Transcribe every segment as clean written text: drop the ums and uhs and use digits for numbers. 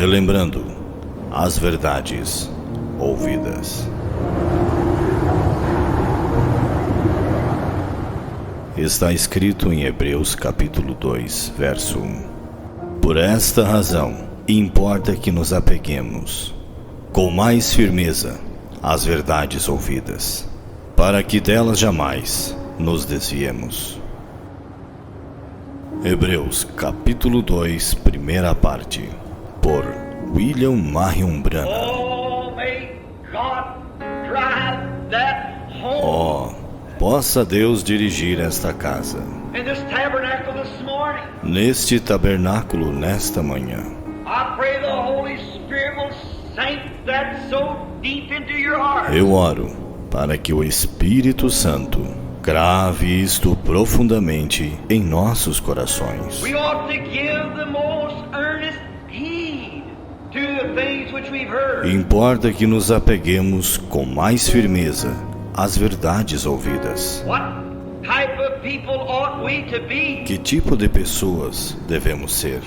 relembrando as verdades ouvidas. Está escrito em Hebreus capítulo 2, verso 1. Por esta razão, importa que nos apeguemos com mais firmeza às verdades ouvidas, para que delas jamais nos desviemos. Hebreus capítulo 2, primeira parte, por William Marion Branham. Possa Deus dirigir esta casa, neste tabernáculo nesta manhã. Eu oro para que o Espírito Santo grave isto profundamente em nossos corações. Importa que nos apeguemos com mais firmeza às verdades ouvidas. Que tipo de pessoas devemos ser?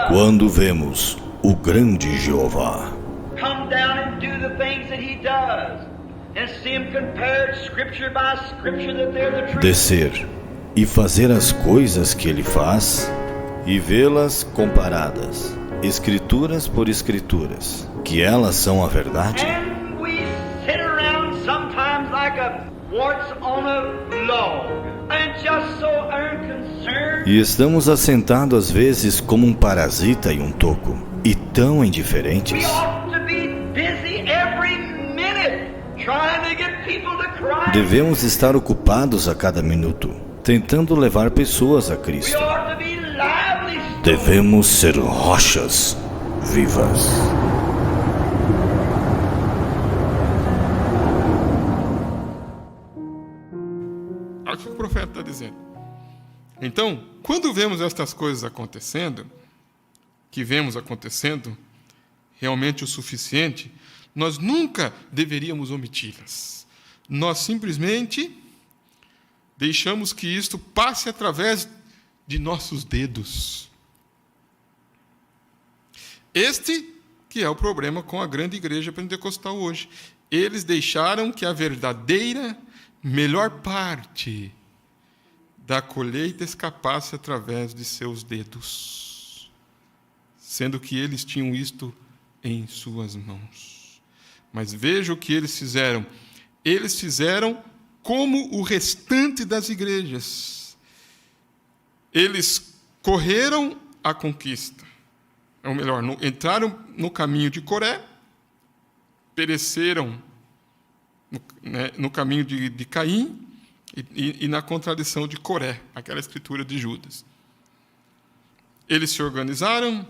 Quando vemos o grande Jeová descer e fazer as coisas que ele faz e vê-las comparadas, escrituras por escrituras, que elas são a verdade. E estamos assentados às vezes como um parasita em um toco, e tão indiferentes. Devemos estar ocupados a cada minuto, tentando levar pessoas a Cristo. Devemos ser rochas vivas. Olha o que o profeta está dizendo. Então, quando vemos estas coisas acontecendo, que vemos acontecendo, realmente o suficiente, nós nunca deveríamos omiti-las. Nós simplesmente deixamos que isto passe através de nossos dedos. Este que é o problema com a grande igreja pentecostal hoje. Eles deixaram que a verdadeira melhor parte da colheita escapasse através de seus dedos, sendo que eles tinham isto em suas mãos. Mas veja o que eles fizeram. Eles fizeram como o restante das igrejas. Eles correram a conquista. Ou melhor, entraram no caminho de Coré, pereceram no caminho de Caim e na contradição de Coré, aquela escritura de Judas. Eles se organizaram,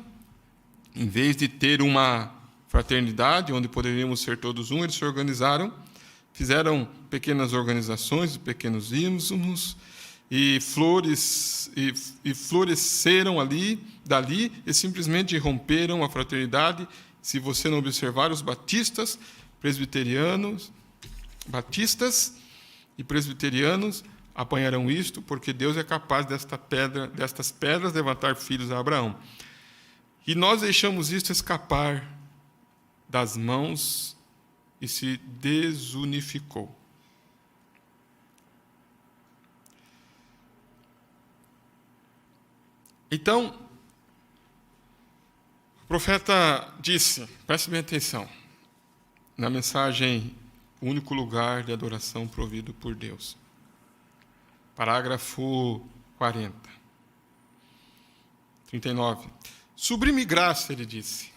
em vez de ter uma fraternidade, onde poderíamos ser todos um, eles se organizaram, fizeram pequenas organizações, pequenos ismos, e floresceram dali, e simplesmente romperam a fraternidade. Se você não observar, os batistas e presbiterianos apanharão isto, porque Deus é capaz destas pedras levantar filhos a Abraão. E nós deixamos isto escapar das mãos e se desunificou. Então, o profeta disse, preste bem atenção, na mensagem O Único Lugar de Adoração Provido por Deus. Parágrafo 40. 39. Sublime graça, ele disse.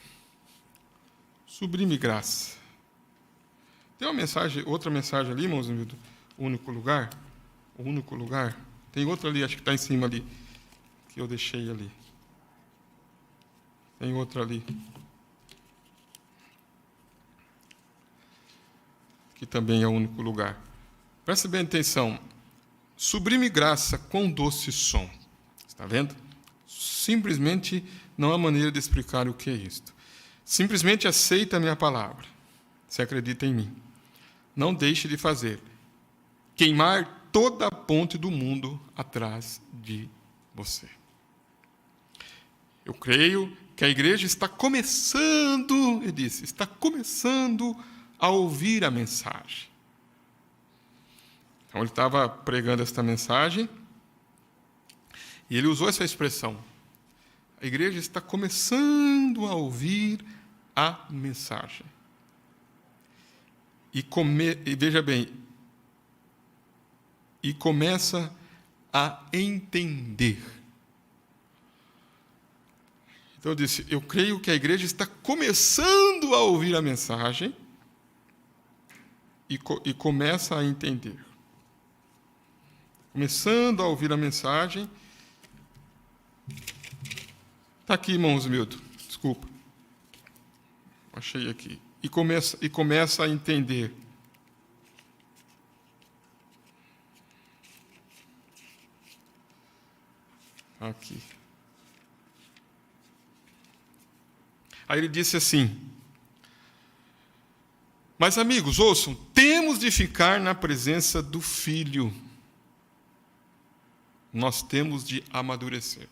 Sublime graça. Tem outra mensagem ali, irmãos, o único lugar? O único lugar? Tem outra ali, acho que está em cima ali, que eu deixei ali. Tem outra ali. Que também é o único lugar. Preste bem atenção. Sublime graça, quão doce som. Está vendo? Simplesmente não há maneira de explicar o que é isto. Simplesmente aceita a minha palavra. Se acredita em mim. Não deixe de fazer. Queimar toda a ponte do mundo atrás de você. Eu creio que a igreja está começando, ele disse, está começando a ouvir a mensagem. Então ele estava pregando esta mensagem e ele usou essa expressão. A igreja está começando a ouvir a mensagem. E veja bem, e começa a entender. Então eu disse, eu creio que a igreja está começando a ouvir a mensagem e começa a entender. Começando a ouvir a mensagem. Está aqui, irmãos Milton, desculpa. Achei aqui. E começa a entender. Aqui. Aí ele disse assim: mas, amigos, ouçam, temos de ficar na presença do Filho. Nós temos de amadurecer.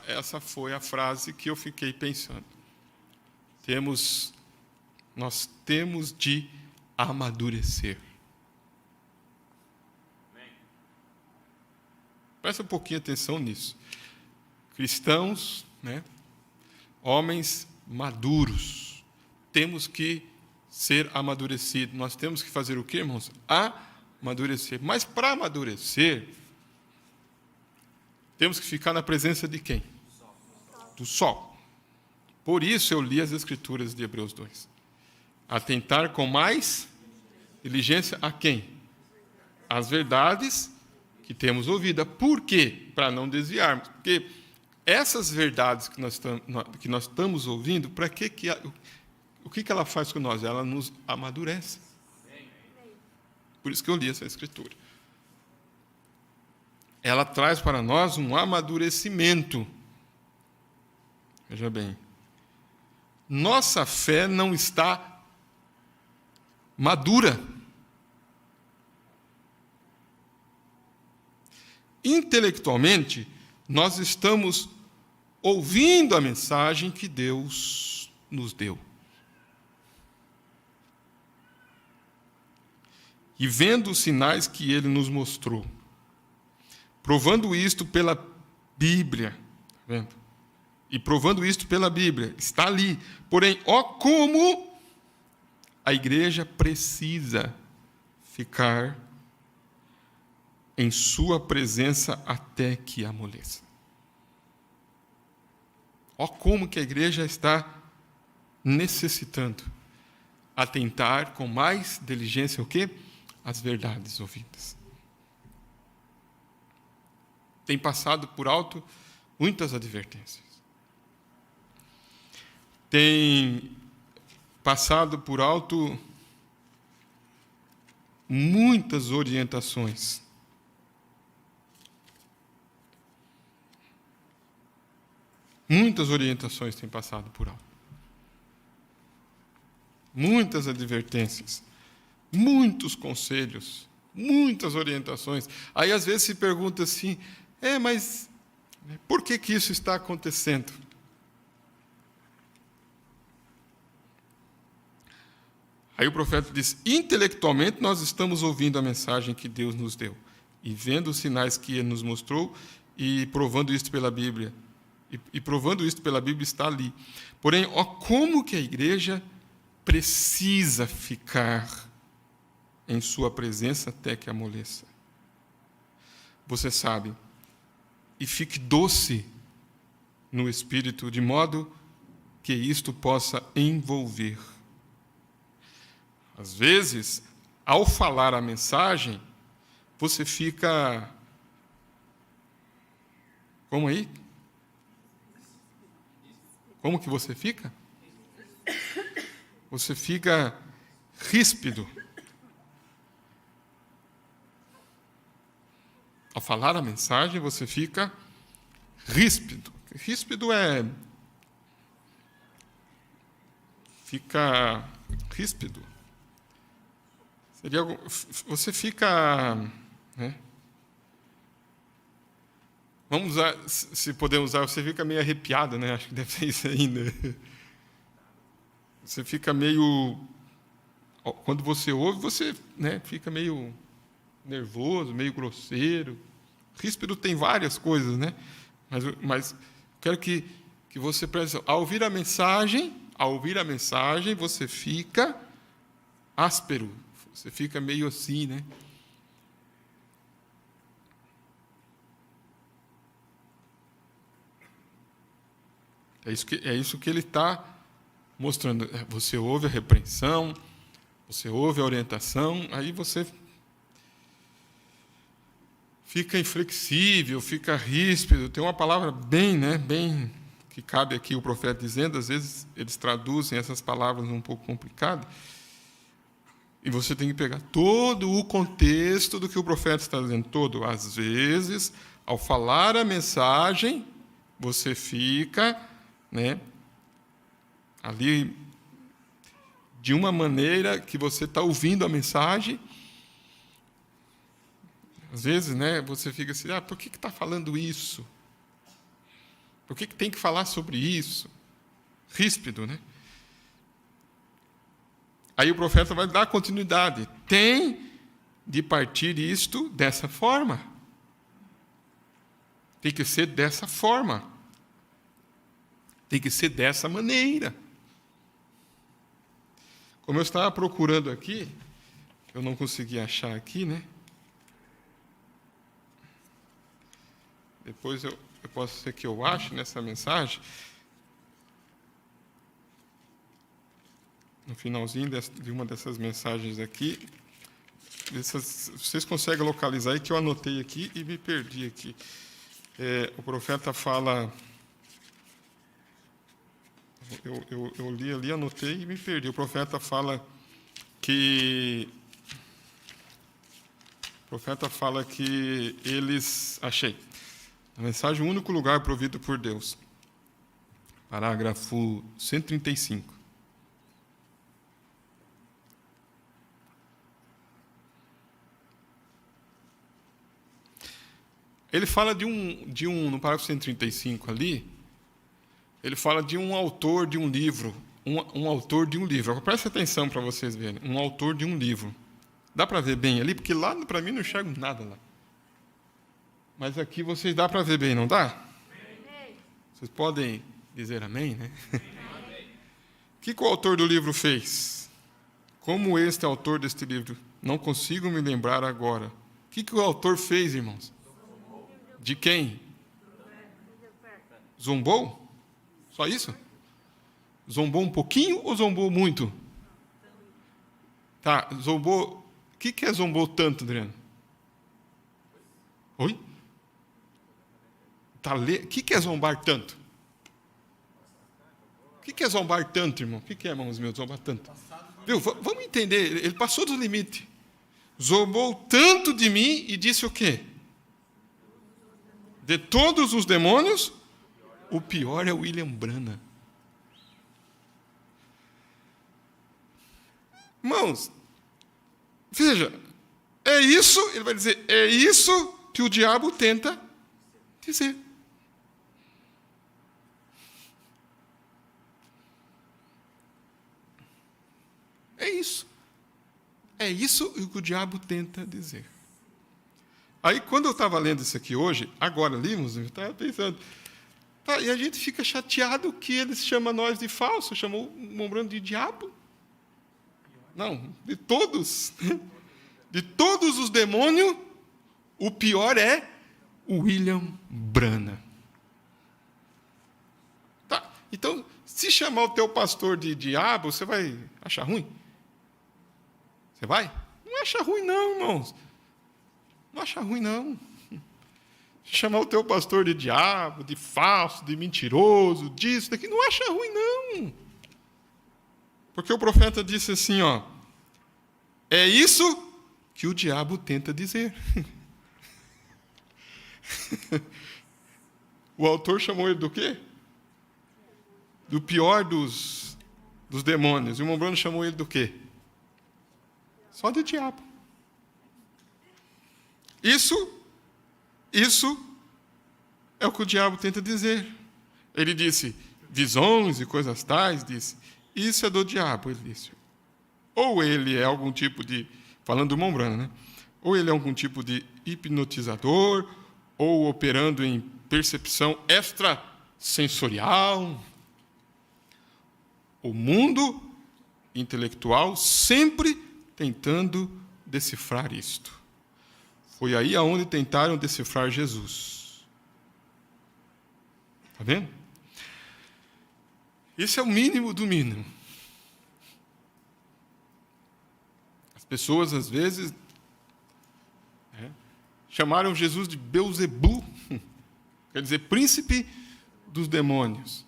Essa foi a frase que eu fiquei pensando. Nós temos de amadurecer. Presta um pouquinho de atenção nisso. Cristãos, homens maduros, temos que ser amadurecidos. Nós temos que fazer o quê, irmãos? Amadurecer. Mas para amadurecer, temos que ficar na presença de quem? Do sol. Por isso eu li as Escrituras de Hebreus 2. Atentar com mais diligência a quem? As verdades que temos ouvido. Por quê? Para não desviarmos. Porque essas verdades que nós estamos ouvindo, para o que ela faz com nós? Ela nos amadurece. Por isso que eu li essa Escritura. Ela traz para nós um amadurecimento. Veja bem. Nossa fé não está madura. Intelectualmente, nós estamos ouvindo a mensagem que Deus nos deu. E vendo os sinais que Ele nos mostrou. Provando isto pela Bíblia. Está vendo? E provando isto pela Bíblia. Está ali. Porém, como a igreja precisa ficar em sua presença até que amoleça. Como que a igreja está necessitando atentar com mais diligência o quê? As verdades ouvidas. Tem passado por alto muitas advertências. Tem passado por alto muitas orientações. Muitas orientações têm passado por alto. Muitas advertências. Muitos conselhos. Muitas orientações. Aí, às vezes, se pergunta assim, mas por que isso está acontecendo? Aí o profeta diz, intelectualmente nós estamos ouvindo a mensagem que Deus nos deu, e vendo os sinais que Ele nos mostrou, e provando isto pela Bíblia. E provando isto pela Bíblia está ali. Porém, como que a igreja precisa ficar em sua presença até que amoleça. Você sabe, e fique doce no espírito, de modo que isto possa envolver. Às vezes, ao falar a mensagem, você fica... Como aí? Como que você fica? Você fica ríspido. Ao falar a mensagem, você fica ríspido. Ríspido é... Fica ríspido. Seria... Você fica... Né? Vamos usar, se podemos usar, você fica meio arrepiado, né? Acho que deve ser isso ainda. Você fica meio... Quando você ouve, você, né, fica meio nervoso, meio grosseiro. Ríspido tem várias coisas, né? Mas quero que você preste atenção. Ao ouvir a mensagem, você fica áspero. Você fica meio assim, né? É isso que ele está mostrando. Você ouve a repreensão, você ouve a orientação, aí você fica inflexível, fica ríspido. Tem uma palavra bem que cabe aqui o profeta dizendo, às vezes eles traduzem essas palavras um pouco complicadas, e você tem que pegar todo o contexto do que o profeta está dizendo, todo. Às vezes, ao falar a mensagem, você fica, né, ali de uma maneira que você está ouvindo a mensagem. Às vezes, né, você fica assim, por que está falando isso? Por que tem que falar sobre isso? Ríspido, né? Aí o profeta vai dar continuidade. Tem de partir isto dessa forma. Tem que ser dessa forma. Tem que ser dessa maneira. Como eu estava procurando aqui, eu não consegui achar aqui, né? Depois eu posso ser que eu ache nessa mensagem. No finalzinho de uma dessas mensagens aqui, vocês conseguem localizar aí que eu anotei aqui e me perdi aqui. O profeta fala... Eu li ali, anotei e me perdi. O profeta fala que eles... Achei. A mensagem, o único lugar provido por Deus. Parágrafo 135. Ele fala no parágrafo 135 ali, ele fala de um autor de um livro. Um autor de um livro. Agora, preste atenção para vocês verem. Um autor de um livro. Dá para ver bem ali? Porque lá, para mim, não enxergo nada lá. Mas aqui vocês dá para ver bem, não dá? Vocês podem dizer amém, né? O que o autor do livro fez? Como este autor deste livro? Não consigo me lembrar agora. O que o autor fez, irmãos? De quem? Zombou? Só isso? Zombou um pouquinho ou zombou muito? Tá, zombou... O que é zombou tanto, Adriano? Oi? O que é zombar tanto? O que é zombar tanto, irmão? O que é, irmãos meus, zombar tanto? Viu? Vamos entender, ele passou do limite. Zombou tanto de mim e disse o quê? De todos os demônios, o pior é o William Branham. Irmãos, veja, é isso, ele vai dizer, é isso que o diabo tenta dizer. É isso. É isso que o diabo tenta dizer. Aí, quando eu estava lendo isso aqui hoje, agora limos, eu estava pensando, e a gente fica chateado que eles chamam nós de falso, chamou o Mombrano de diabo. Não, de todos os demônios, o pior é o William Branham. Tá, então, se chamar o teu pastor de diabo, você vai achar ruim? Você vai? Não acha ruim não, irmãos. Não acha ruim não. Se chamar o teu pastor de diabo, de falso, de mentiroso, disso, daqui, não acha ruim não. Porque o profeta disse assim, é isso que o diabo tenta dizer. O autor chamou ele do quê? Do pior dos demônios. E o Mombrano chamou ele do quê? Só de diabo. Isso É o que o diabo tenta dizer. Ele disse, visões e coisas tais, disse, isso é do diabo, ele disse. Ou ele é algum tipo de, falando do Mombrana, né? Ou ele é algum tipo de hipnotizador, ou operando em percepção extrasensorial. O mundo intelectual sempre tentando decifrar isto. Foi aí aonde tentaram decifrar Jesus. Está vendo? Esse é o mínimo do mínimo. As pessoas, às vezes, chamaram Jesus de Beuzebu, quer dizer, príncipe dos demônios.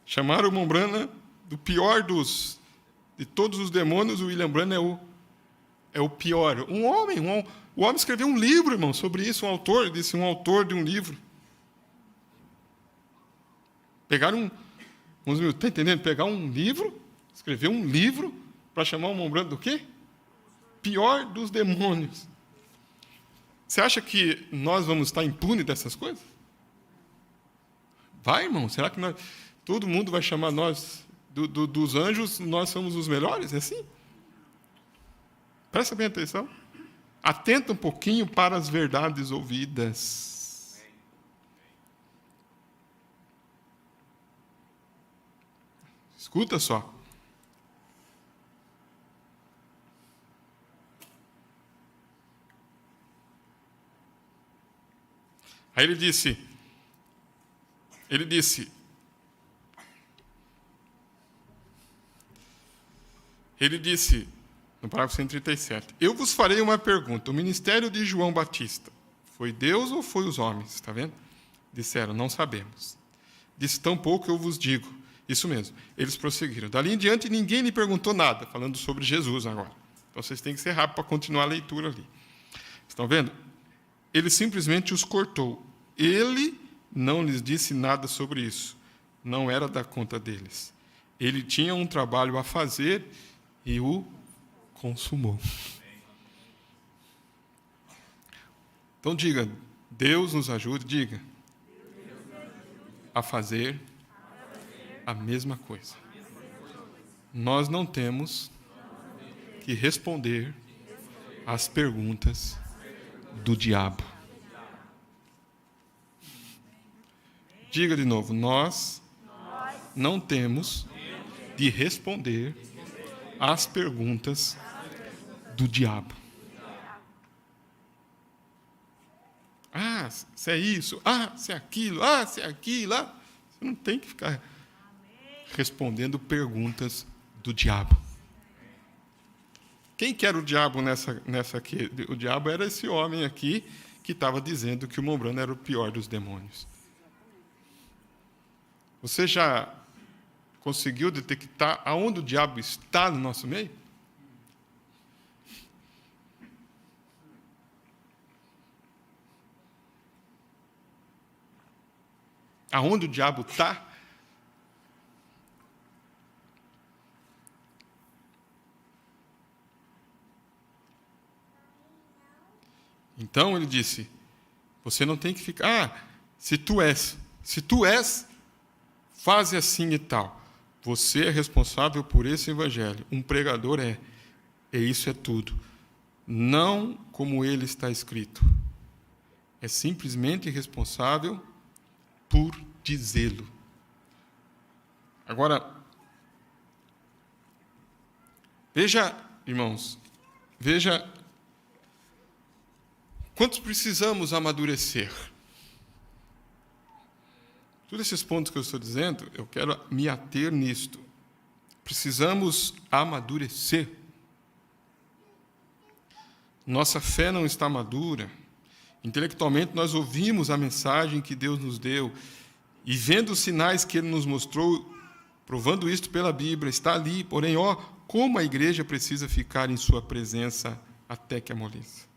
Chamaram o Mombrana do pior de todos os demônios, o William Branham é o pior. O homem escreveu um livro, irmão, sobre isso, um autor de um livro. Pegaram está entendendo? Pegar um livro, escrever um livro para chamar o Mombrana do quê? Pior dos demônios. Você acha que nós vamos estar impunes dessas coisas? Vai, irmão? Será que todo mundo vai chamar nós, dos anjos, nós somos os melhores? É assim? Presta bem atenção. Atenta um pouquinho para as verdades ouvidas. Escuta só. Aí ele disse, no parágrafo 137, eu vos farei uma pergunta, o ministério de João Batista, foi Deus ou foi os homens? Está vendo? Disseram, não sabemos. Disse, tampouco eu vos digo. Isso mesmo, eles prosseguiram. Dali em diante, ninguém lhe perguntou nada, falando sobre Jesus agora. Então, vocês têm que ser rápidos para continuar a leitura ali. Estão vendo? Ele simplesmente os cortou. Ele não lhes disse nada sobre isso. Não era da conta deles. Ele tinha um trabalho a fazer e o consumou. Então, diga, Deus nos ajude, diga, a fazer a mesma coisa. Nós não temos que responder às perguntas do diabo. Diga de novo, nós não temos de responder às perguntas do diabo. Ah, se é isso, se é aquilo, se é aquilo. Você não tem que ficar respondendo perguntas do diabo. Quem que era o diabo nessa aqui? O diabo era esse homem aqui que estava dizendo que o Mombrana era o pior dos demônios. Você já conseguiu detectar aonde o diabo está no nosso meio? Aonde o diabo está? Então ele disse, você não tem que ficar, se tu és, faze assim e tal. Você é responsável por esse evangelho. Um pregador e isso é tudo. Não como ele está escrito. É simplesmente responsável por dizê-lo. Agora, veja, irmãos, quantos precisamos amadurecer? Todos esses pontos que eu estou dizendo, eu quero me ater nisto. Precisamos amadurecer. Nossa fé não está madura. Intelectualmente, nós ouvimos a mensagem que Deus nos deu e vendo os sinais que Ele nos mostrou, provando isto pela Bíblia, está ali, porém, como a igreja precisa ficar em sua presença até que amoleça.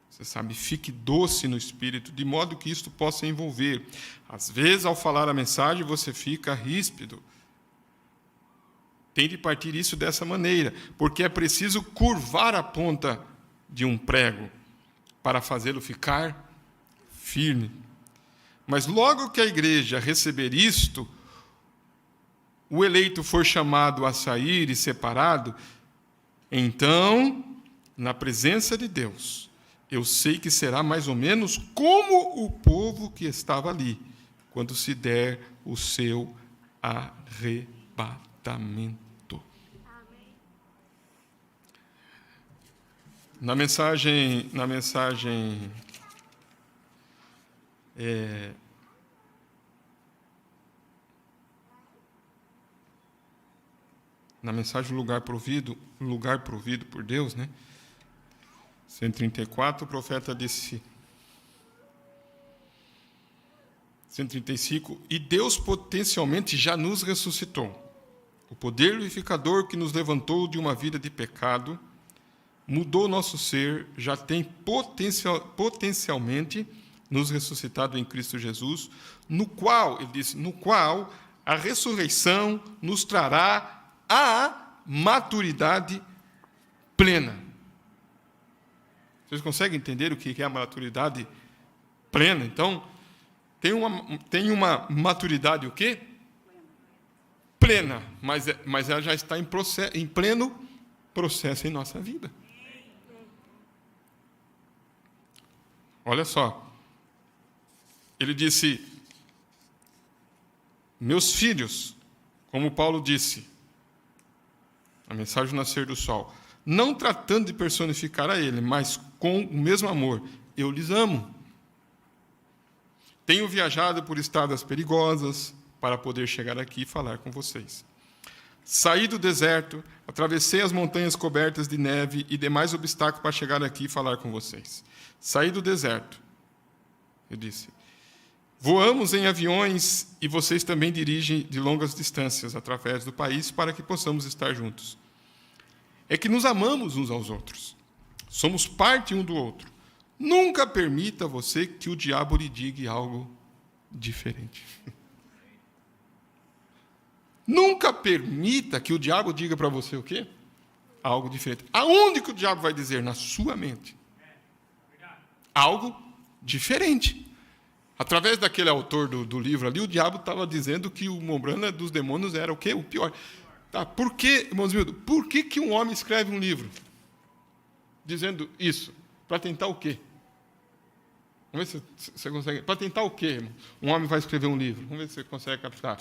Você sabe, fique doce no espírito, de modo que isto possa envolver. Às vezes, ao falar a mensagem, você fica ríspido. Tem de partir isso dessa maneira, porque é preciso curvar a ponta de um prego para fazê-lo ficar firme. Mas logo que a igreja receber isto, o eleito for chamado a sair e separado, então, na presença de Deus, eu sei que será mais ou menos como o povo que estava ali, quando se der o seu arrebatamento. Amém. Na mensagem lugar provido por Deus, né? 134, o profeta disse, 135, e Deus potencialmente já nos ressuscitou. O poder vivificador que nos levantou de uma vida de pecado, mudou nosso ser, já tem potencialmente nos ressuscitado em Cristo Jesus, no qual, ele disse, no qual a ressurreição nos trará a maturidade plena. Vocês conseguem entender o que é a maturidade plena? Então, tem uma maturidade o quê? Plena, mas ela já está em pleno processo em nossa vida. Olha só. Ele disse, meus filhos, como Paulo disse, a mensagem do nascer do sol, não tratando de personificar a ele, mas com o mesmo amor, eu lhes amo. Tenho viajado por estradas perigosas para poder chegar aqui e falar com vocês. Saí do deserto, atravessei as montanhas cobertas de neve e demais obstáculos para chegar aqui e falar com vocês. Saí do deserto, eu disse. Voamos em aviões e vocês também dirigem de longas distâncias através do país para que possamos estar juntos. É que nos amamos uns aos outros. Somos parte um do outro. Nunca permita você que o diabo lhe diga algo diferente. Nunca permita que o diabo diga para você o quê? Algo diferente. Aonde que o diabo vai dizer? Na sua mente. Algo diferente. Através daquele autor do livro ali, o diabo estava dizendo que o Mombrana dos demônios era o quê? O pior. Tá, por que, irmãos miúdos, por que um homem escreve um livro dizendo isso? Para tentar o quê? Vamos ver se você consegue. Para tentar o quê, irmão? Um homem vai escrever um livro. Vamos ver se você consegue captar.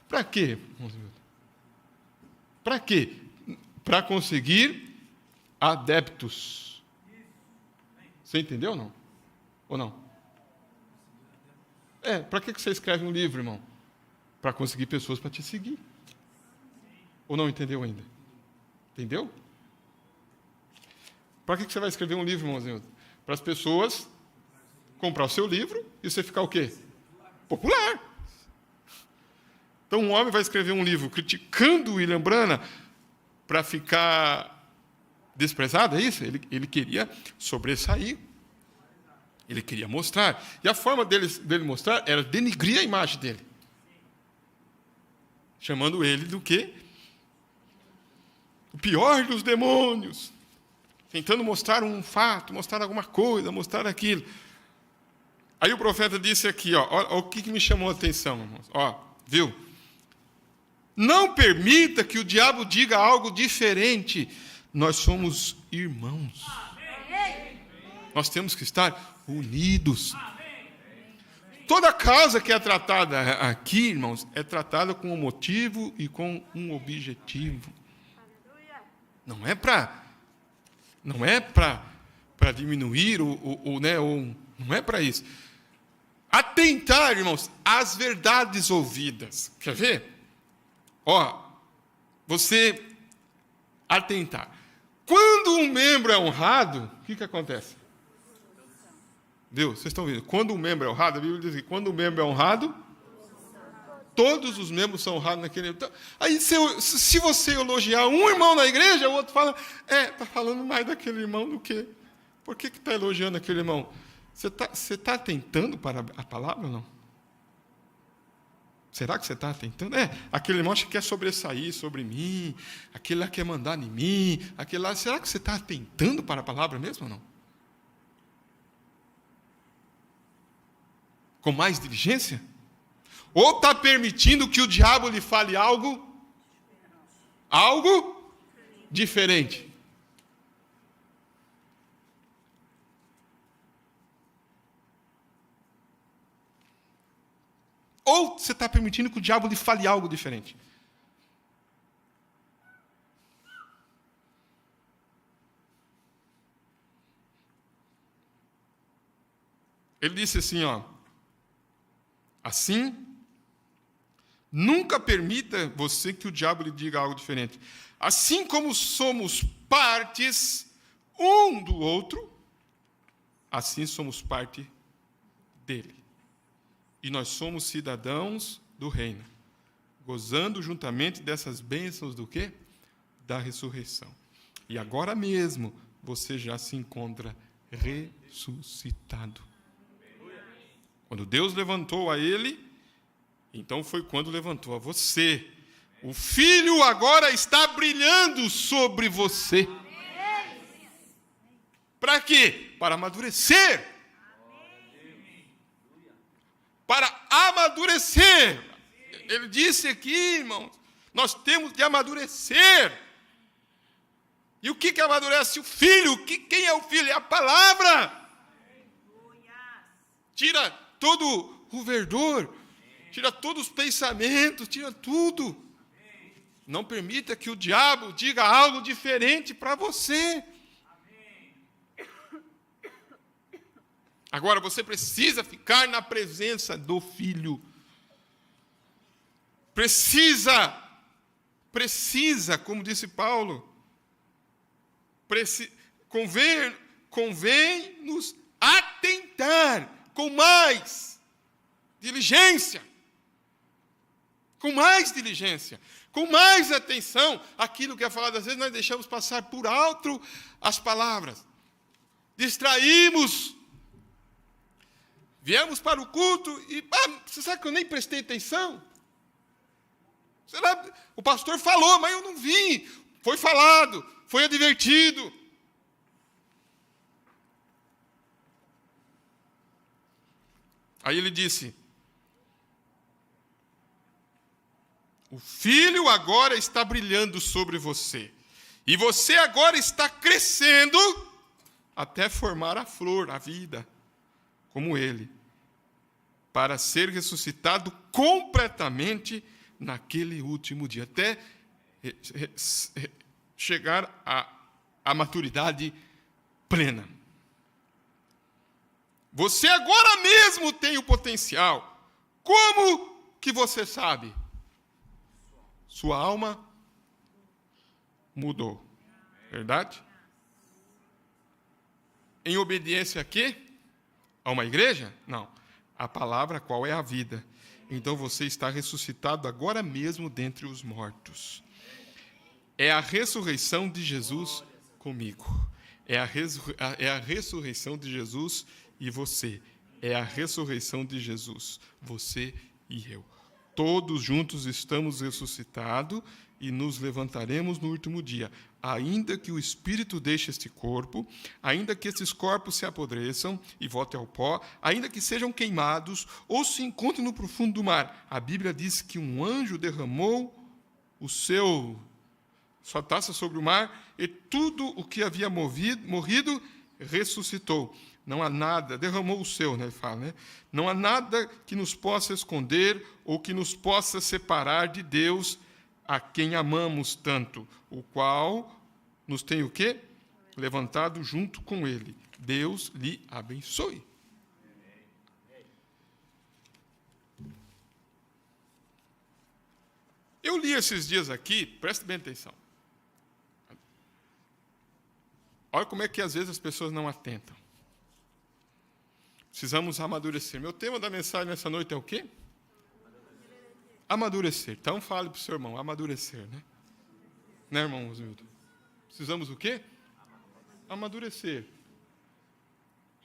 Para quê, irmãos miúdos? Para quê? Para conseguir adeptos. Você entendeu ou não? Ou não? Para que você escreve um livro, irmão? Para conseguir pessoas para te seguir. Ou não entendeu ainda? Entendeu? Para que você vai escrever um livro, irmãozinho? Para as pessoas comprar o seu livro e você ficar o quê? Popular. Então, um homem vai escrever um livro criticando o William Branham para ficar desprezado, é isso? Ele queria sobressair. Ele queria mostrar. E a forma dele mostrar era denigrir a imagem dele. Chamando ele do quê? O pior dos demônios. Tentando mostrar um fato, mostrar alguma coisa, mostrar aquilo. Aí o profeta disse aqui, ó o que me chamou a atenção, irmãos. Viu? Não permita que o diabo diga algo diferente. Nós somos irmãos. Nós temos que estar unidos. Toda causa que é tratada aqui, irmãos, é tratada com um motivo e com um objetivo. Não é para diminuir não é para isso. Atentar, irmãos, às verdades ouvidas. Quer ver? Você atentar. Quando um membro é honrado, o que acontece? Deus, vocês estão vendo? Quando um membro é honrado, a Bíblia diz que quando um membro é honrado, todos os membros são honrados naquele. Então, aí, se você elogiar um irmão na igreja, o outro fala, está falando mais daquele irmão do que. Por que está elogiando aquele irmão? Você está atentando para a palavra ou não? Será que você está atentando? Aquele irmão acha que quer sobressair sobre mim, aquele lá quer mandar em mim, aquele lá. Será que você está atentando para a palavra mesmo ou não? com mais diligência? Ou está permitindo que o diabo lhe fale algo diferente? Ou você está permitindo que o diabo lhe fale algo diferente? Ele disse assim, assim, nunca permita você que o diabo lhe diga algo diferente. Assim como somos partes um do outro, assim somos parte dele. E nós somos cidadãos do reino, gozando juntamente dessas bênçãos do quê? Da ressurreição. E agora mesmo você já se encontra ressuscitado. Quando Deus levantou a ele, então foi quando levantou a você. O Filho agora está brilhando sobre você. Para quê? Para amadurecer. Para amadurecer. Ele disse aqui, irmãos, nós temos que amadurecer. E o que amadurece o Filho? Quem é o Filho? É a palavra. Tira todo o verdor, tira todos os pensamentos, tira tudo. Não permita que o diabo diga algo diferente para você. Agora, você precisa ficar na presença do Filho. Precisa, como disse Paulo, convém nos atentar com mais diligência, com mais atenção, aquilo que é falado, às vezes nós deixamos passar por alto as palavras, distraímos, viemos para o culto e, você sabe que eu nem prestei atenção? O pastor falou, mas eu não vi, foi falado, foi advertido. Aí ele disse, o Filho agora está brilhando sobre você, e você agora está crescendo até formar a flor, a vida, como ele, para ser ressuscitado completamente naquele último dia, até chegar à maturidade plena. Você agora mesmo tem o potencial. Como que você sabe? Sua alma mudou. Verdade? Em obediência a quê? A uma igreja? Não. A palavra qual é a vida. Então você está ressuscitado agora mesmo dentre os mortos. É a ressurreição de Jesus comigo. É a ressurreição de Jesus e você. É a ressurreição de Jesus, você e eu. Todos juntos estamos ressuscitados e nos levantaremos no último dia. Ainda que o Espírito deixe este corpo, ainda que esses corpos se apodreçam e voltem ao pó, ainda que sejam queimados ou se encontrem no profundo do mar. A Bíblia diz que um anjo derramou sua taça sobre o mar e tudo o que havia morrido ressuscitou. Não há nada, derramou o seu, ele fala, né? Não há nada que nos possa esconder ou que nos possa separar de Deus, a quem amamos tanto, o qual nos tem o quê? Levantado junto com ele. Deus lhe abençoe. Eu li esses dias aqui, preste bem atenção. Olha como é que às vezes as pessoas não atentam. Precisamos amadurecer. Meu tema da mensagem nessa noite é o quê? Amadurecer. Então fale para o seu irmão, amadurecer, né? Né, irmão Osmildo? Precisamos o quê? Amadurecer.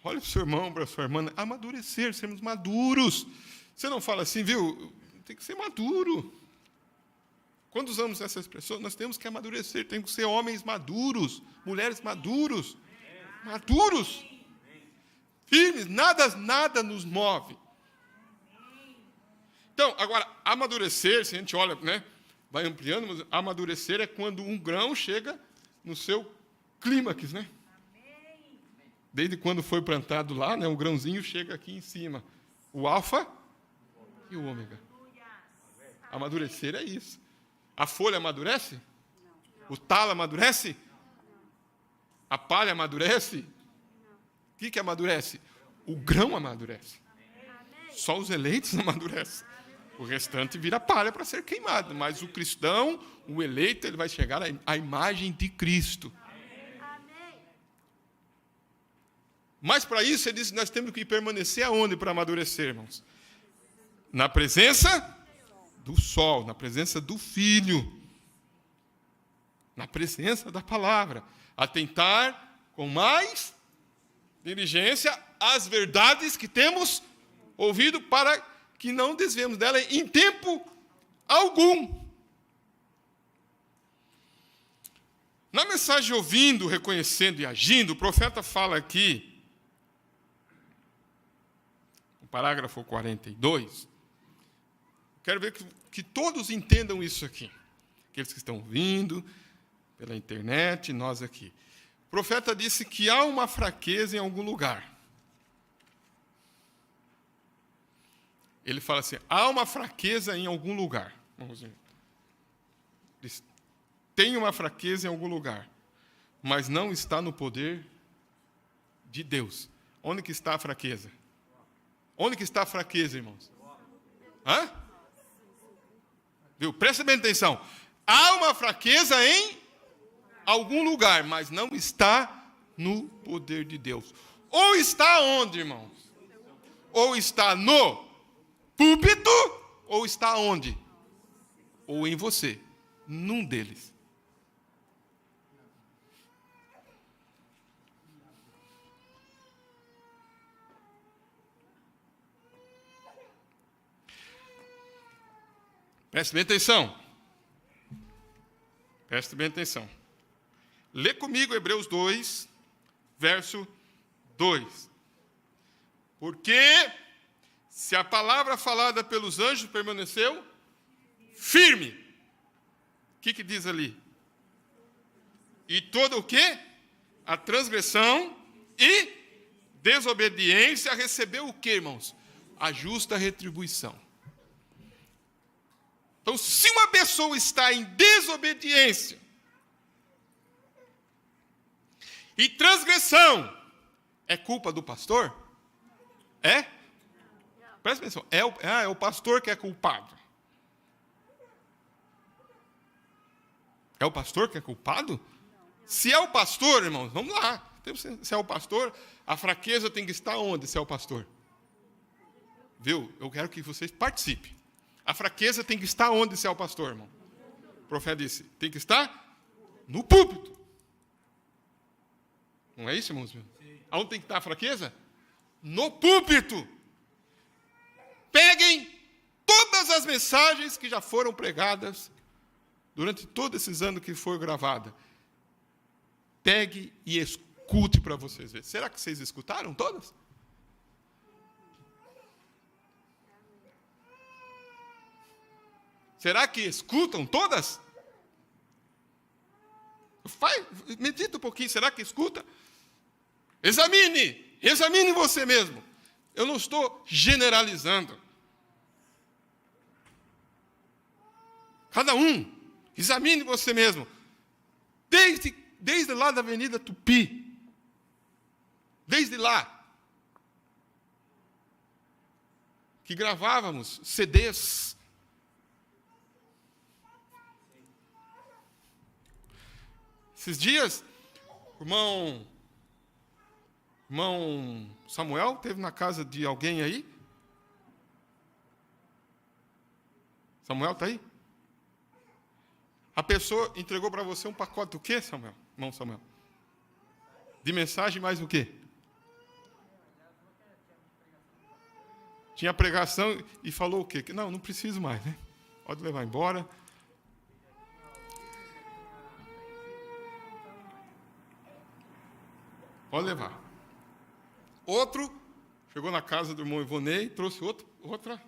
Olhe para o seu irmão, para a sua irmã. Amadurecer, sermos maduros. Você não fala assim, viu? Tem que ser maduro. Quando usamos essa expressão, nós temos que amadurecer. Temos que ser homens maduros, mulheres maduros. Maduros. Firmes, nada nos move. Então, agora, amadurecer, se a gente olha, né, vai ampliando, mas amadurecer é quando um grão chega no seu clímax, né? Desde quando foi plantado lá, né, o grãozinho chega aqui em cima. O alfa e o ômega. Amadurecer é isso. A folha amadurece? O talo amadurece? A palha amadurece? O que amadurece? O grão amadurece. Só os eleitos amadurecem. O restante vira palha para ser queimado. Mas o cristão, o eleito, ele vai chegar à imagem de Cristo. Mas para isso, ele diz que nós temos que permanecer aonde para amadurecer, irmãos? Na presença do sol, na presença do Filho, na presença da palavra. Atentar com mais diligência às verdades que temos ouvido, para que não desviemos dela em tempo algum. Na mensagem ouvindo, reconhecendo e agindo, o profeta fala aqui, no parágrafo 42, quero ver que todos entendam isso aqui. Aqueles que estão ouvindo pela internet, nós aqui. O profeta disse que há uma fraqueza em algum lugar. Ele fala assim, há uma fraqueza em algum lugar. Vamos ver. Diz, tem uma fraqueza em algum lugar, mas não está no poder de Deus. Onde que está a fraqueza? Onde que está a fraqueza, irmãos? Hã? Viu? Presta bem atenção. Há uma fraqueza em algum lugar, mas não está no poder de Deus. Ou está onde, irmãos? Ou está no púlpito, ou está onde? Ou em você. Num deles. Preste bem atenção. Preste bem atenção. Lê comigo Hebreus 2, verso 2. Porque se a palavra falada pelos anjos permaneceu firme. O que diz ali? E todo o quê? A transgressão e desobediência recebeu o quê, irmãos? A justa retribuição. Então, se uma pessoa está em desobediência e transgressão, é culpa do pastor? É? Presta atenção. É o pastor que é culpado. É o pastor que é culpado? Se é o pastor, irmãos, vamos lá. Se é o pastor, a fraqueza tem que estar onde, se é o pastor? Viu? Eu quero que vocês participem. A fraqueza tem que estar onde, se é o pastor, irmão? O profeta disse, tem que estar no púlpito. Não é isso, irmãos? Aonde tem que estar a fraqueza? No púlpito. Peguem todas as mensagens que já foram pregadas durante todos esses anos que foi gravada. Pegue e escute para vocês verem. Será que vocês escutaram todas? Será que escutam todas? Medita um pouquinho, será que escuta? Examine você mesmo. Eu não estou generalizando. Cada um, examine você mesmo. Desde lá da Avenida Tupi. Desde lá. Que gravávamos CDs. Esses dias, o irmão Samuel esteve na casa de alguém aí. Samuel está aí? A pessoa entregou para você um pacote do quê, Samuel? Irmão Samuel? De mensagem mais o quê? Tinha pregação e falou o quê? Não preciso mais, né? Pode levar embora. Pode levar. Outro chegou na casa do irmão Ivonei, trouxe outra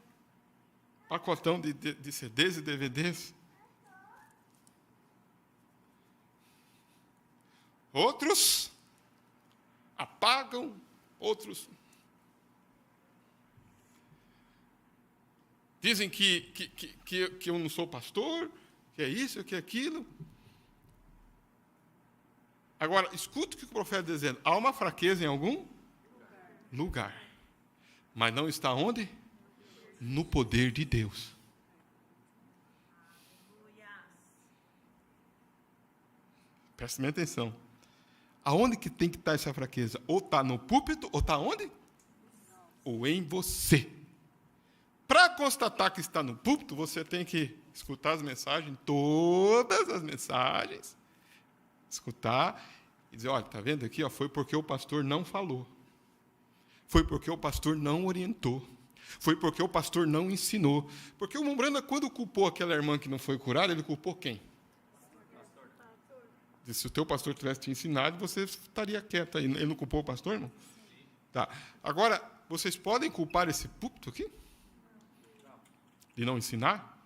pacotão de CDs e DVDs. Outros apagam, outros dizem que eu não sou pastor, que é isso, que é aquilo. Agora, escuta o que o profeta está dizendo. Há uma fraqueza em algum lugar. Mas não está onde? No poder de Deus. Preste bem atenção. Aonde que tem que estar essa fraqueza? Ou está no púlpito, ou está onde? Ou em você. Para constatar que está no púlpito, você tem que escutar as mensagens, todas as mensagens, escutar e dizer, olha, está vendo aqui? Ó, foi porque o pastor não falou. Foi porque o pastor não orientou. Foi porque o pastor não ensinou. Porque o Mombranda, quando culpou aquela irmã que não foi curada, ele culpou quem? Se o teu pastor tivesse te ensinado, você estaria quieto aí. Ele não culpou o pastor, irmão? Tá. Agora, vocês podem culpar esse púlpito aqui? De não ensinar?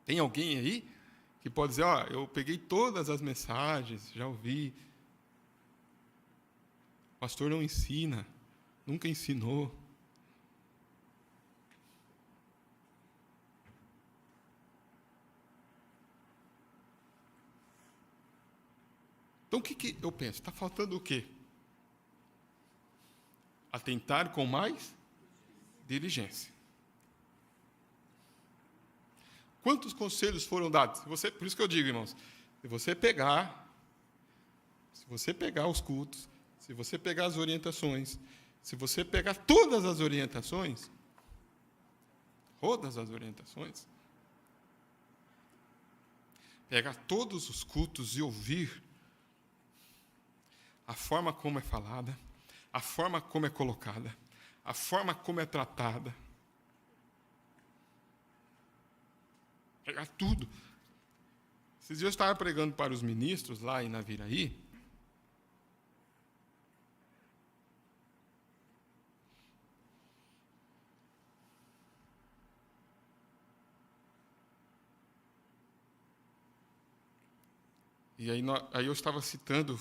Tem alguém aí que pode dizer, ó, eu peguei todas as mensagens, já ouvi. O pastor não ensina, nunca ensinou. Então, o que eu penso? Está faltando o quê? Atentar com mais diligência. Quantos conselhos foram dados? Por isso que eu digo, irmãos, se você pegar os cultos, se você pegar as orientações, se você pegar todas as orientações, pegar todos os cultos e ouvir a forma como é falada, a forma como é colocada, a forma como é tratada. Pegar tudo. Esses dias eu estava pregando para os ministros lá em Naviraí. E aí eu estava citando,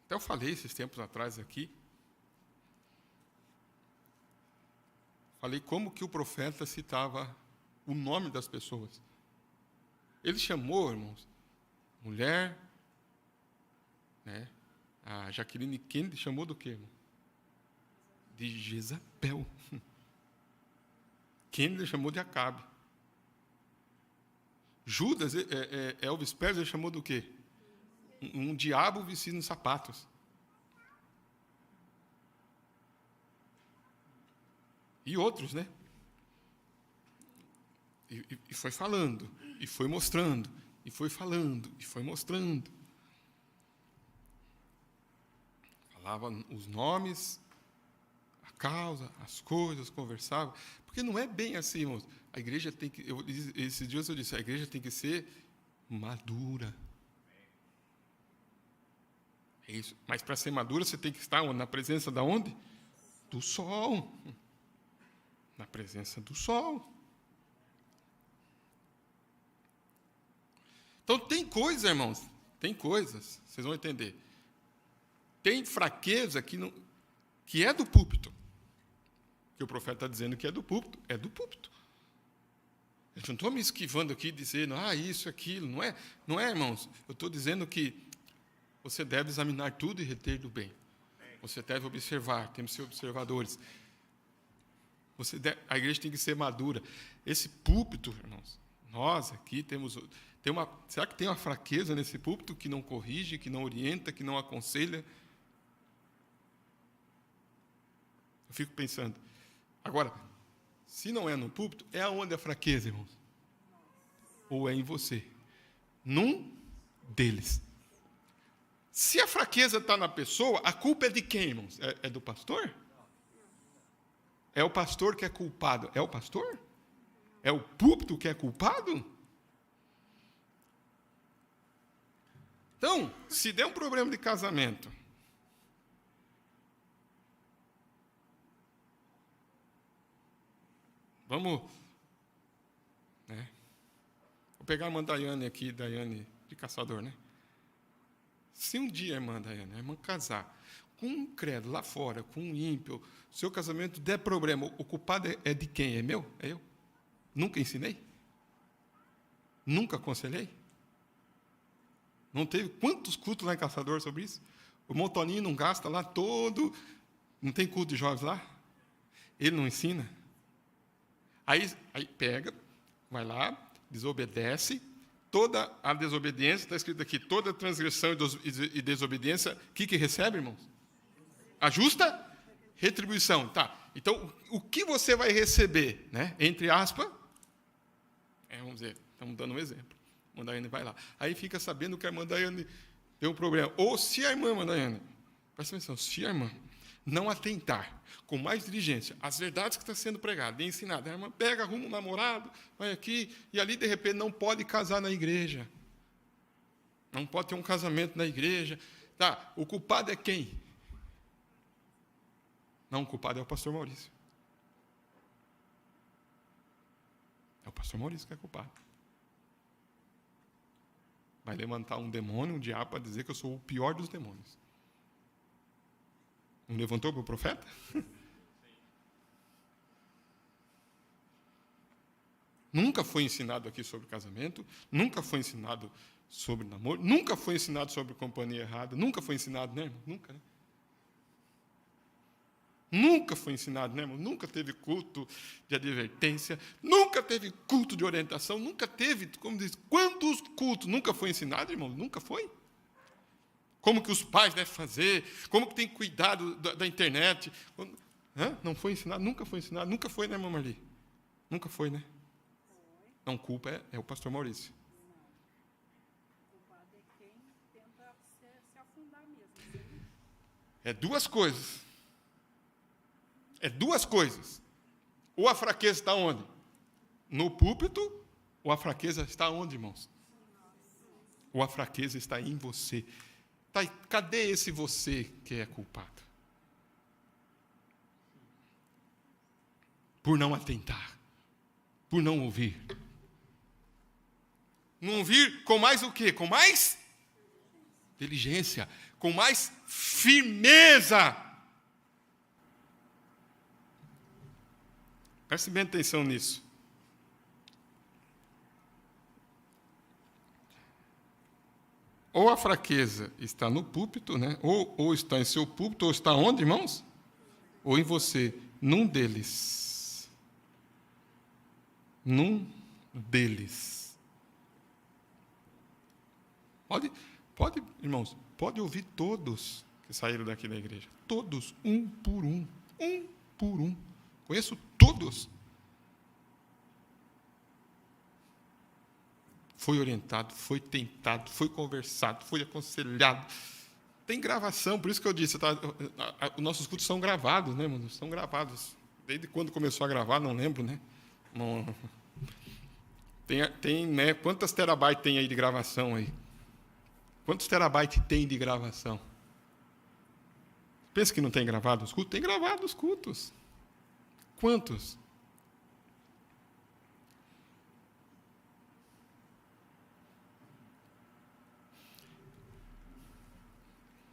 até eu falei esses tempos atrás aqui, falei como que o profeta citava o nome das pessoas. Ele chamou, irmãos, mulher, né? A Jaqueline Kennedy chamou do quê, irmão? De Jezabel. Kennedy chamou de Acabe. Judas, Elvis Presley, chamou do quê? Um diabo vestido em sapatos. E outros, né? E foi falando, e foi mostrando, e foi falando, e foi mostrando. Falava os nomes, a causa, as coisas, conversava. Porque não é bem assim, irmãos. A igreja tem que... esses dias eu disse, a igreja tem que ser madura. É isso. Mas para ser madura, você tem que estar na presença da onde? Do sol. Na presença do sol. Então, tem coisas, irmãos, tem coisas, vocês vão entender. Tem fraqueza que é do púlpito. Que o profeta está dizendo que é do púlpito, é do púlpito. Eu não estou me esquivando aqui dizendo, isso, aquilo, não é, irmãos. Eu estou dizendo que você deve examinar tudo e reter do bem. Você deve observar, temos que ser observadores. A igreja tem que ser madura. Esse púlpito, irmãos, nós aqui será que tem uma fraqueza nesse púlpito que não corrige, que não orienta, que não aconselha? Eu fico pensando. Agora, se não é no púlpito, é aonde a fraqueza, irmãos? Ou é em você? Num deles. Se a fraqueza está na pessoa, a culpa é de quem, irmãos? É do pastor? É o pastor que é culpado? É o pastor? É o púlpito que é culpado? Então, se der um problema de casamento, Vamos... né? Vou pegar a irmã Daiane aqui, Daiane de Caçador, né? Se um dia a irmã Daiane, a irmã casar com um credo lá fora, com um ímpio, seu casamento der problema, o culpado é de quem? É meu? É eu? Nunca ensinei? Nunca aconselhei? Não teve quantos cultos lá em Caçador sobre isso? O Montoninho não gasta lá todo... Não tem culto de jovens lá? Ele não ensina? Aí pega, vai lá, desobedece. Toda a desobediência, está escrito aqui, toda transgressão e desobediência, o que recebe, irmãos? A justa retribuição. Tá. Então, o que você vai receber, né? Entre aspas, vamos dizer, estamos dando um exemplo. A irmã Daiane vai lá. Aí fica sabendo que a irmã Daiane tem um problema. Ou se a irmã Daiane, presta atenção, se a irmã não atentar com mais diligência às verdades que está sendo pregadas e ensinadas, a irmã pega, arruma um namorado, vai aqui, e ali, de repente, não pode casar na igreja. Não pode ter um casamento na igreja. Tá, o culpado é quem? Não, o culpado é o pastor Maurício. É o pastor Maurício que é culpado. Vai levantar um demônio, um diabo, para dizer que eu sou o pior dos demônios. Não levantou para o profeta? Nunca foi ensinado aqui sobre casamento, nunca foi ensinado sobre namoro, nunca foi ensinado sobre companhia errada, nunca foi ensinado, né, irmão? Nunca, né? Nunca foi ensinado, né, irmão? Nunca teve culto de advertência, nunca teve culto de orientação, nunca teve, como diz, quantos cultos? Nunca foi ensinado, irmão? Nunca foi? Como que os pais devem fazer, como que tem que cuidar da internet. Não foi ensinado, nunca foi ensinado, nunca foi, né, irmã Marli? Nunca foi, né? Não, culpa é o pastor Maurício. O culpado é quem tenta se afundar mesmo. É duas coisas. É duas coisas. Ou a fraqueza está onde? No púlpito, ou a fraqueza está onde, irmãos? Ou a fraqueza está em você. Tá, cadê esse você que é culpado? Por não atentar, por não ouvir. Não ouvir com mais o quê? Com mais inteligência, com mais firmeza. Preste bem atenção nisso. Ou a fraqueza está no púlpito, né? Ou está em seu púlpito, ou está onde, irmãos? Ou em você. Num deles. Num deles. Pode, irmãos, pode ouvir todos que saíram daqui da igreja. Todos, um por um. Um por um. Conheço todos. Foi orientado, foi tentado, foi conversado, foi aconselhado. Tem gravação, por isso que eu disse, os nossos cultos são gravados, né, mano? São gravados. Desde quando começou a gravar, não lembro, né? Não. Tem, né? Quantas terabytes tem aí de gravação aí? Quantos terabytes tem de gravação? Pensa que não tem gravado os cultos? Tem gravado os cultos. Quantos?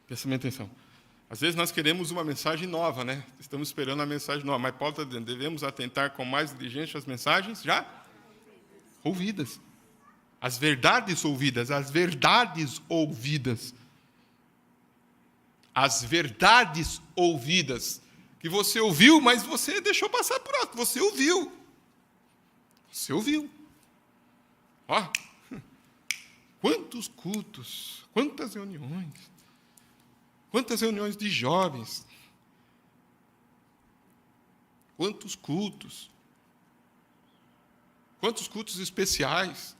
Presta bem atenção. Às vezes nós queremos uma mensagem nova, né? Estamos esperando a mensagem nova, mas Paulo está dizendo, devemos atentar com mais diligência às mensagens já ouvidas. As verdades ouvidas, as verdades ouvidas. As verdades ouvidas. Que você ouviu, mas você deixou passar por alto. Você ouviu. Você ouviu. Ó, quantos cultos, quantas reuniões. Quantas reuniões de jovens? Quantos cultos? Quantos cultos especiais?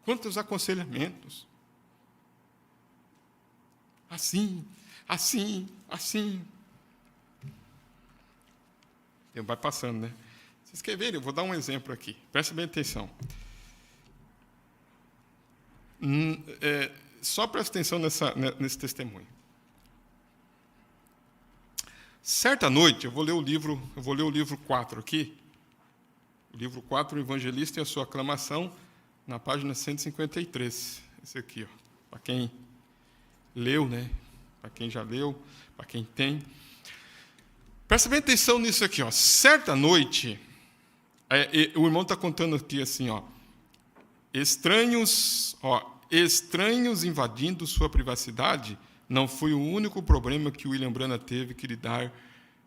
Quantos aconselhamentos? Assim, assim, assim. O tempo vai passando, né? Vocês querem ver? Eu vou dar um exemplo aqui. Presta bem atenção. Só presta atenção nesse testemunho. Certa noite, eu vou ler o livro 4 aqui. O livro 4, o Evangelista e a sua aclamação, na página 153. Esse aqui, para quem leu, né? Para quem já leu, para quem tem. Presta bem atenção nisso aqui, ó. Certa noite, o irmão está contando aqui assim, ó, estranhos invadindo sua privacidade não foi o único problema que William Branham teve que lidar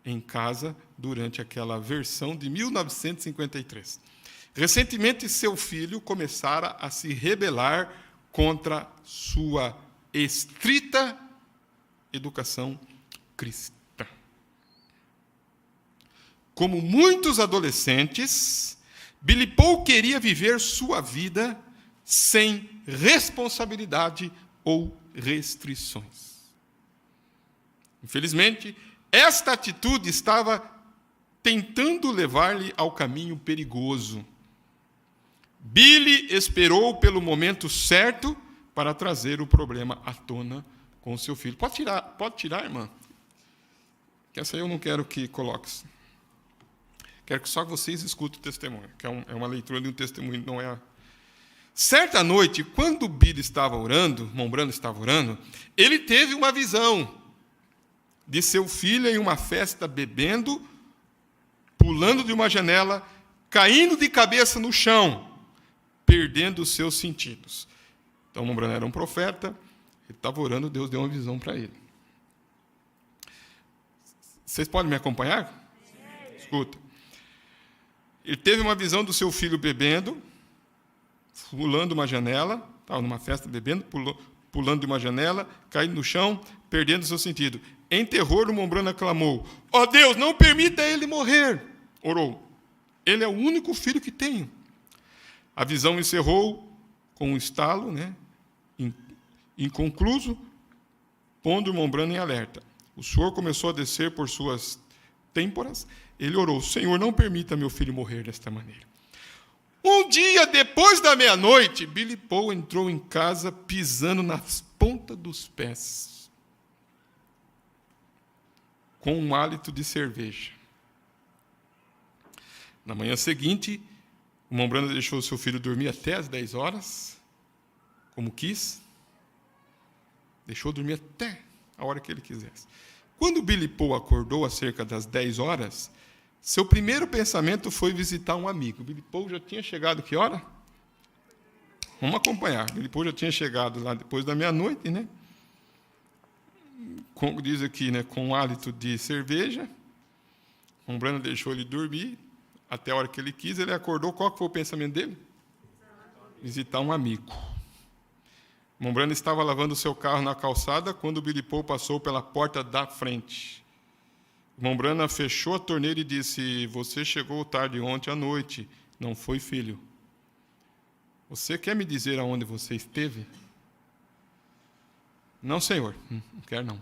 em casa durante aquela versão de 1953. Recentemente, seu filho começara a se rebelar contra sua estrita educação cristã. Como muitos adolescentes, Billy Paul queria viver sua vida sem responsabilidade ou restrições. Infelizmente, esta atitude estava tentando levar-lhe ao caminho perigoso. Billy esperou pelo momento certo para trazer o problema à tona com seu filho. Pode tirar, irmã? Que essa aí eu não quero que coloque. Quero que só vocês escutem o testemunho, que é uma leitura de um testemunho, não é. Certa noite, quando Billy estava orando, Irmão Branham estava orando, ele teve uma visão de seu filho em uma festa bebendo, pulando de uma janela, caindo de cabeça no chão, perdendo os seus sentidos. Então, Irmão Branham era um profeta, ele estava orando, Deus deu uma visão para ele. Vocês podem me acompanhar? Sim. Escuta. Ele teve uma visão do seu filho bebendo, pulando uma janela, estava numa festa bebendo, pulando de uma janela, caindo no chão, perdendo o seu sentido. Em terror, o Irmão Branham clamou: ó Deus, não permita ele morrer. Orou. Ele é o único filho que tenho. A visão encerrou com um estalo, né, inconcluso, pondo o Irmão Branham em alerta. O suor começou a descer por suas têmporas. Ele orou: Senhor, não permita meu filho morrer desta maneira. Um dia depois da meia-noite, Billy Paul entrou em casa pisando nas pontas dos pés, com um hálito de cerveja. Na manhã seguinte, o Irmão Branham deixou seu filho dormir até às 10 horas, como quis. Deixou dormir até a hora que ele quisesse. Quando Billy Paul acordou às cerca das 10 horas, seu primeiro pensamento foi visitar um amigo. Billy Paul já tinha chegado que hora? Vamos acompanhar. Billy Paul já tinha chegado lá depois da meia-noite, né? Diz aqui, né, com um hálito de cerveja. O Branham deixou ele dormir até a hora que ele quis. Ele acordou. Qual foi o pensamento dele? Visitar um amigo. O Branham estava lavando o seu carro na calçada quando o Billy Paul passou pela porta da frente. O Branham fechou a torneira e disse: você chegou tarde ontem à noite, não foi, filho? Você quer me dizer aonde você esteve? Não, senhor, não quero não.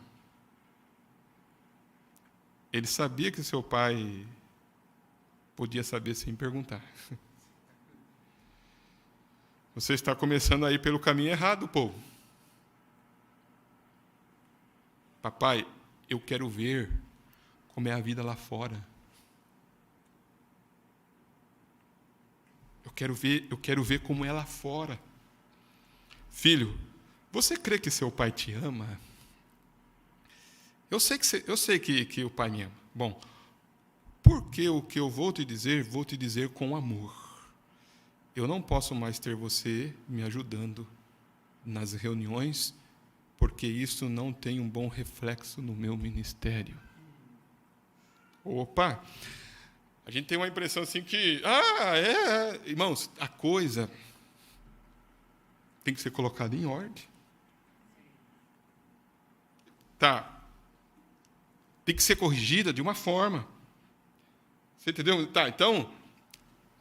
Ele sabia que seu pai podia saber sem perguntar. Você está começando a ir pelo caminho errado, povo. Papai, eu quero ver como é a vida lá fora. Eu quero ver como é lá fora. Filho, você crê que seu pai te ama? Eu sei que o pai me ama. Bom, porque o que eu vou te dizer com amor. Eu não posso mais ter você me ajudando nas reuniões, porque isso não tem um bom reflexo no meu ministério. Opa! A gente tem uma impressão assim que, irmãos, a coisa tem que ser colocada em ordem. Tá. Tem que ser corrigida de uma forma. Você entendeu? Tá, então,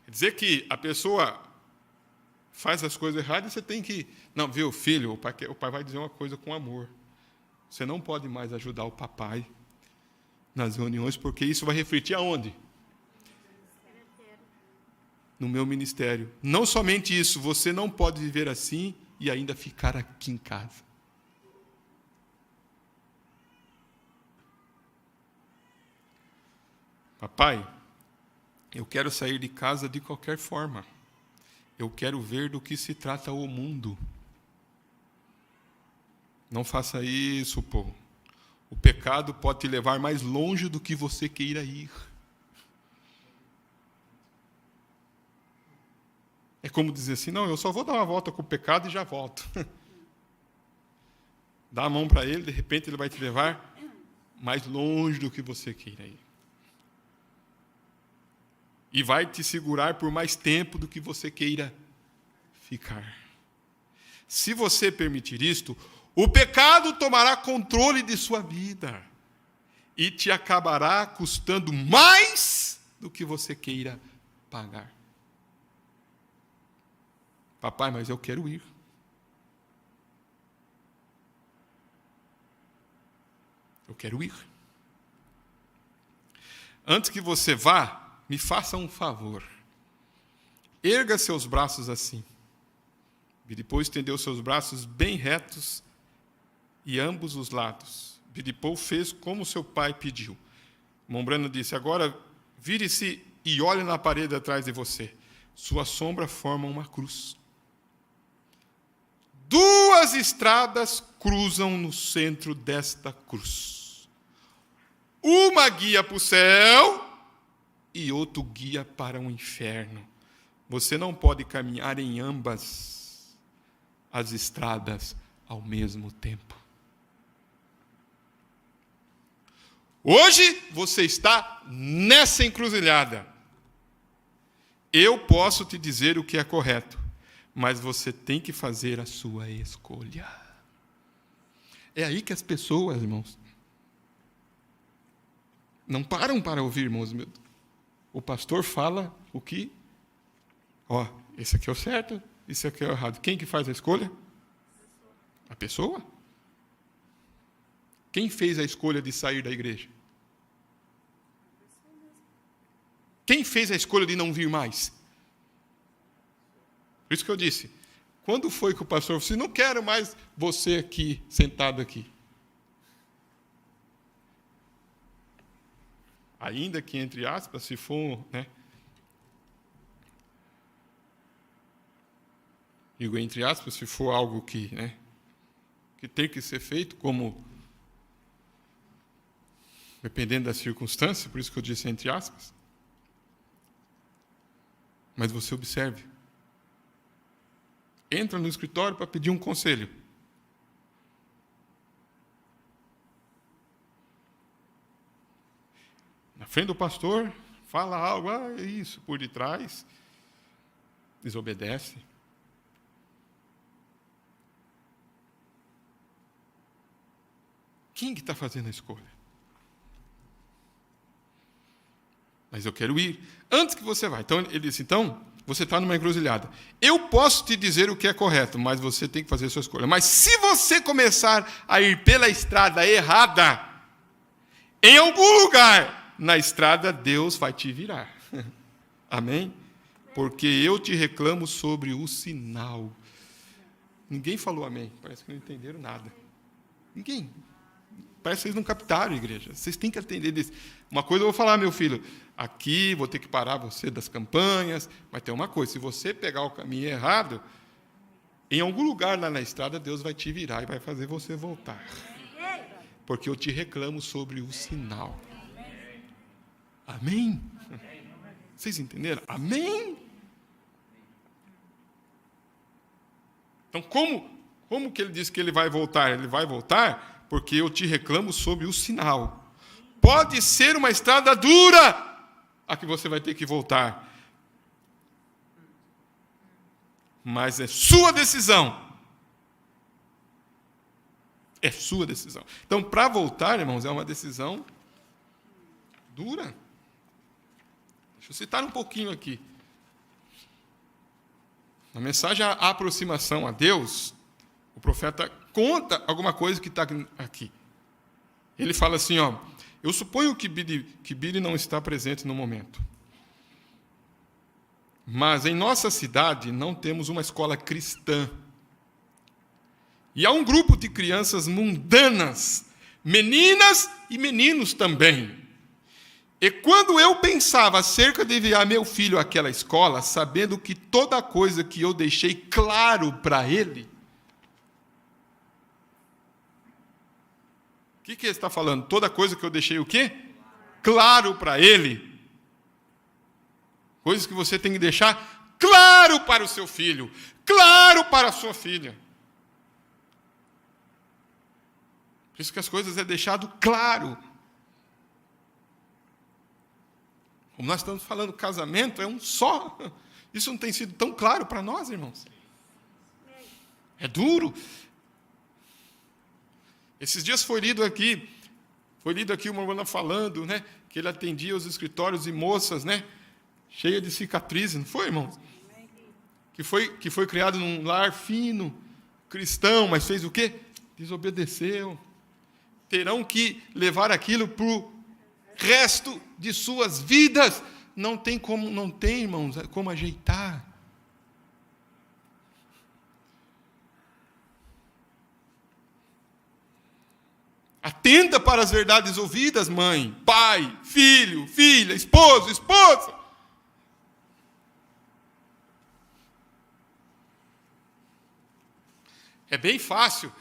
quer dizer que a pessoa faz as coisas erradas e você tem que... Não, viu, filho, o pai vai dizer uma coisa com amor. Você não pode mais ajudar o papai nas reuniões, porque isso vai refletir aonde? No meu ministério. Não somente isso, você não pode viver assim e ainda ficar aqui em casa. Papai, eu quero sair de casa de qualquer forma. Eu quero ver do que se trata o mundo. Não faça isso, pô. O pecado pode te levar mais longe do que você queira ir. É como dizer assim, não, eu só vou dar uma volta com o pecado e já volto. Dá a mão para ele, de repente ele vai te levar mais longe do que você queira ir. E vai te segurar por mais tempo do que você queira ficar. Se você permitir isto, o pecado tomará controle de sua vida e te acabará custando mais do que você queira pagar. Papai, mas eu quero ir. Eu quero ir. Antes que você vá, me faça um favor. Erga seus braços assim. E depois estendeu seus braços bem retos e ambos os lados. Bidipou fez como seu pai pediu. Mombrano disse, agora vire-se e olhe na parede atrás de você. Sua sombra forma uma cruz. 2 estradas cruzam no centro desta cruz. Uma guia para o céu e outro guia para o inferno. Você não pode caminhar em ambas as estradas ao mesmo tempo. Hoje você está nessa encruzilhada. Eu posso te dizer o que é correto, mas você tem que fazer a sua escolha. É aí que as pessoas, irmãos, não param para ouvir, irmãos. O pastor fala o que? Ó, esse aqui é o certo, esse aqui é o errado. Quem que faz a escolha? A pessoa. Quem fez a escolha de sair da igreja? Quem fez a escolha de não vir mais? Por isso que eu disse, quando foi que o pastor disse, não quero mais você aqui, sentado aqui. Ainda que, entre aspas, se for, né? Digo, entre aspas, se for algo que, né, que tem que ser feito, como, dependendo da circunstância, por isso que eu disse entre aspas. Mas você observe. Entra no escritório para pedir um conselho. Na frente do pastor, fala algo, é isso, por detrás, desobedece. Quem que está fazendo a escolha? Mas eu quero ir. Antes que você vá. Então, ele disse, então, você está numa encruzilhada. Eu posso te dizer o que é correto, mas você tem que fazer a sua escolha. Mas se você começar a ir pela estrada errada, em algum lugar na estrada, Deus vai te virar. Amém? Porque eu te reclamo sobre o sinal. Ninguém falou amém. Parece que não entenderam nada. Ninguém. Parece que vocês não captaram, igreja. Vocês têm que atender disso. Uma coisa eu vou falar, meu filho. Aqui vou ter que parar você das campanhas. Mas tem uma coisa. Se você pegar o caminho errado, em algum lugar lá na estrada, Deus vai te virar e vai fazer você voltar. Porque eu te reclamo sobre o sinal. Amém? Vocês entenderam? Amém? Então, como que ele diz que ele vai voltar? Ele vai voltar porque eu te reclamo sobre o sinal. Pode ser uma estrada dura a que você vai ter que voltar. Mas é sua decisão. É sua decisão. Então, para voltar, irmãos, é uma decisão dura. Deixa eu citar um pouquinho aqui. Na mensagem à aproximação a Deus, o profeta conta alguma coisa que está aqui. Ele fala assim, ó, eu suponho que Billy não está presente no momento. Mas em nossa cidade não temos uma escola cristã. E há um grupo de crianças mundanas, meninas e meninos também. E quando eu pensava acerca de enviar meu filho àquela escola, sabendo que toda coisa que eu deixei claro para ele, o que ele está falando? Toda coisa que eu deixei o quê? Claro para ele. Coisas que você tem que deixar claro para o seu filho, claro para a sua filha. Por isso que as coisas é deixado claro. Como nós estamos falando, casamento é um só. Isso não tem sido tão claro para nós, irmãos. É duro. Esses dias foi lido aqui uma irmã falando, né, que ele atendia os escritórios de moças, né, cheia de cicatrizes, não foi, irmãos? Que foi criado num lar fino, cristão, mas fez o quê? Desobedeceu. Terão que levar aquilo para o resto de suas vidas. Não tem, irmãos, como ajeitar. Atenta para as verdades ouvidas, mãe, pai, filho, filha, esposo, esposa. É bem fácil,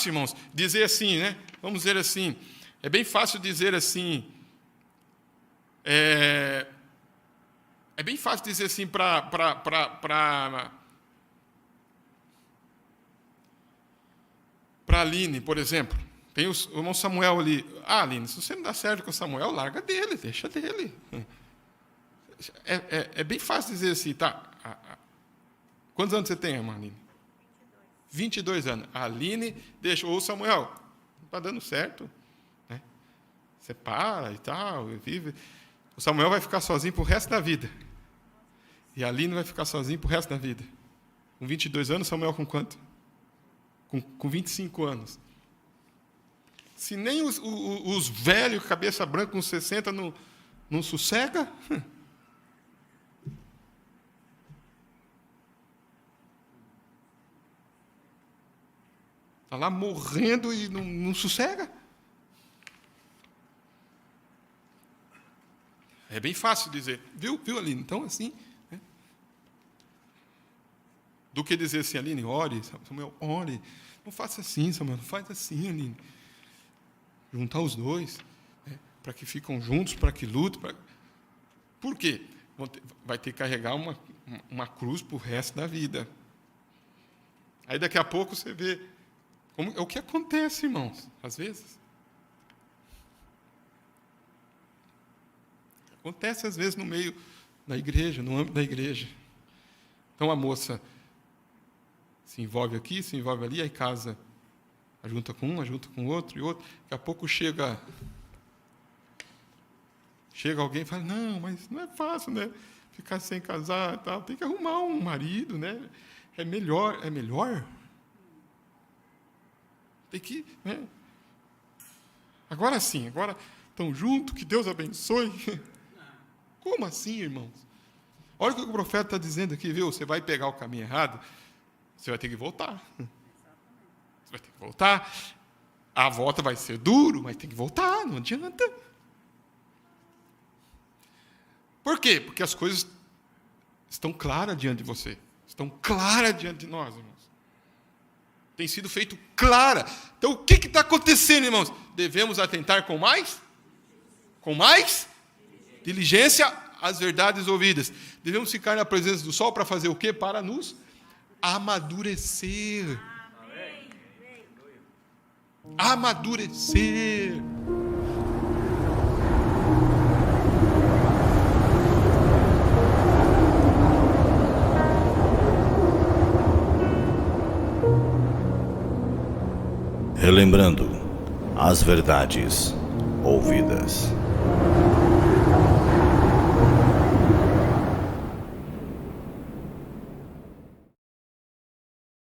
irmãos, dizer assim, né? Vamos dizer assim, é bem fácil dizer assim, é bem fácil dizer assim para Aline, por exemplo. Tem o irmão Samuel ali. Ah, Aline, se você não dá certo com o Samuel, larga dele, deixa dele. É bem fácil dizer assim, tá? Quantos anos você tem, irmã Aline? 22 anos. A Aline deixa. Ô, Samuel, não está dando certo. Né? Separa e tal, vive. O Samuel vai ficar sozinho para o resto da vida. E a Aline vai ficar sozinha para o resto da vida. Com 22 anos, Samuel com quanto? Com 25 anos. Se nem os velhos, cabeça branca, com 60, não sossega. Está lá morrendo e não sossega. É bem fácil dizer. Viu, Aline? Então, assim... Né? Do que dizer assim, Aline, ore, Samuel, ore. Não faça assim, Samuel, não faz assim, Aline. Juntar os dois, né, para que ficam juntos, para que lutem. Por quê? Vai ter que carregar uma cruz para o resto da vida. Aí daqui a pouco você vê é o que acontece, irmãos, às vezes. Acontece às vezes no meio da igreja, no âmbito da igreja. Então a moça se envolve aqui, se envolve ali, aí casa. Junta com um, junta com outro e outro. Daqui a pouco chega alguém e fala, não, mas não é fácil, né? Ficar sem casar e tal. Tem que arrumar um marido, né? É melhor. Tem que, né? Agora sim, agora estão juntos, que Deus abençoe. Como assim, irmãos? Olha o que o profeta está dizendo aqui, viu? Você vai pegar o caminho errado, você vai ter que voltar. Vai ter que voltar. A volta vai ser duro, mas tem que voltar, não adianta. Por quê? Porque as coisas estão claras diante de você. Estão claras diante de nós, irmãos. Tem sido feito clara. Então, o que está acontecendo, irmãos? Devemos atentar com mais diligência às verdades ouvidas. Devemos ficar na presença do sol para fazer o quê? Para nos amadurecer. Amadurecer. Relembrando as verdades ouvidas.